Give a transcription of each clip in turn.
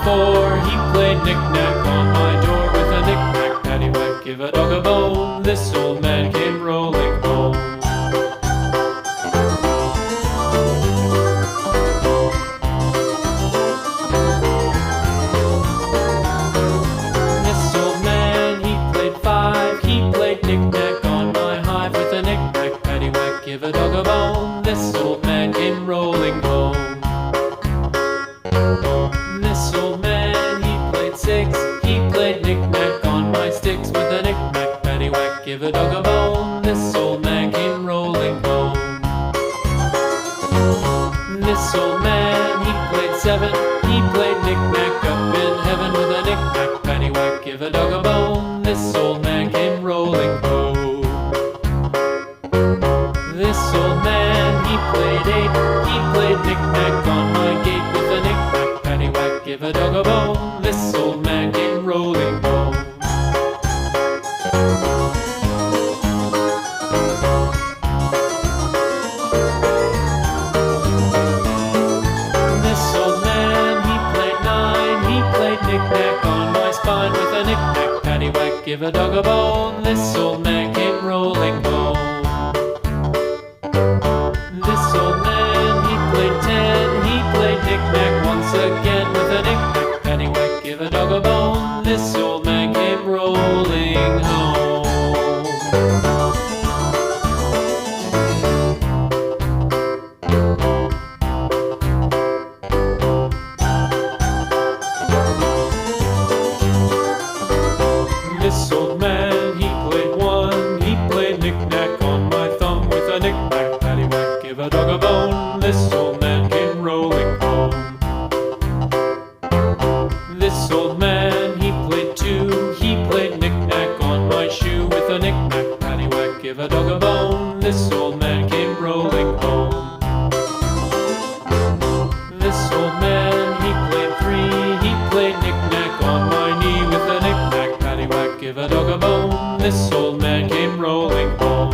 4. He played knick-knack on my door with a knick-knack, paddywhack, give a dog a bone. This old man came rolling home. This old man, he played 5. He played knick-knack on my hive with a knick-knack, paddywhack, give a dog a bone. This old man came rolling home. This old man, he played 6. He played knick-knack on my sticks with a knick-knack, paddywhack, give a dog a bone. This old man came rolling home. This old man, he played 7. He played knick-knack up in heaven with a knick-knack, paddywhack, give a dog a bone. This old man came rolling home. This old man, he played 8. He played knick-knack on my gate with a knick-knack, paddywhack, give a dog a bone. This old man came rolling home. This old man, he played 9. He played knick-knack on my spine with a knick-knack, paddywhack, give a dog a bone. This old man came rolling home. This old man, he played 10. He played knick-knack once again with a knick-knack, paddywhack, give a dog a bone. This old man came rolling home. This old man, he played 1. He played knick-knack on my thumb with a knick-knack, paddywhack, give a dog a bone. This old man came rolling home. This old man, he played 2. He played knick-knack on my shoe with a knick-knack, paddywhack, give a dog a bone. This old man came rolling home. This old man, he played 3. He played knick-knack on my knee with a knick-knack, paddywhack, give a dog a bone. This old man came rolling home.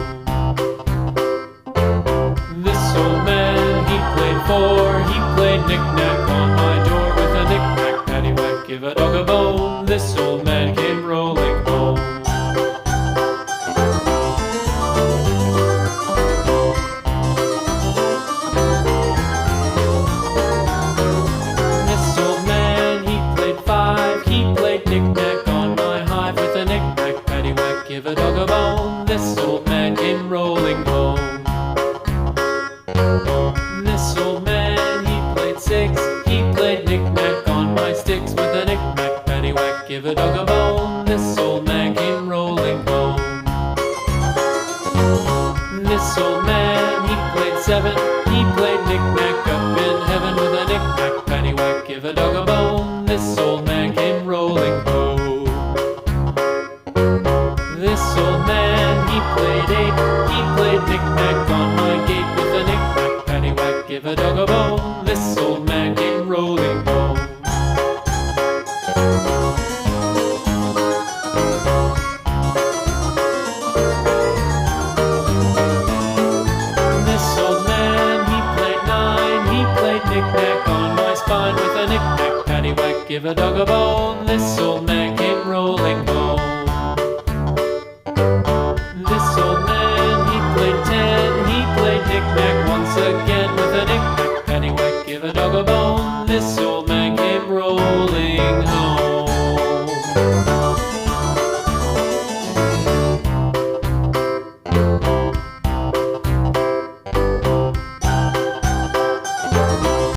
This old man, he played 4. He played knick-knack on my door with a knick-knack, paddywhack, give a dog a bone. This old man came rolling home. This old man, he played 5. He played knick-knack on my hive with a knick-knack, paddywhack, give a dog a bone. This old man came rolling home. This old man, he played 6. He played knick-knack on my sticks with a knick-knack, paddywhack, give a dog a bone. This old man came rolling home. This old man, he played 7. He played knick-knack up in heaven with a knick-knack, paddywhack, give a dog a bone. This old man came rolling home. This old man, he played 8. He played knick-knack on my gate with a knick-knack, paddywhack, give a dog a bone. This old man came rolling home. This old man, he played 9. He played knick-knack on my spine with a knick-knack, paddywhack, give a dog a bone. This old man came rolling home. This old man, he played 10. He played knick-knack once again with a knick-knack, paddywhack, give a dog a bone. This old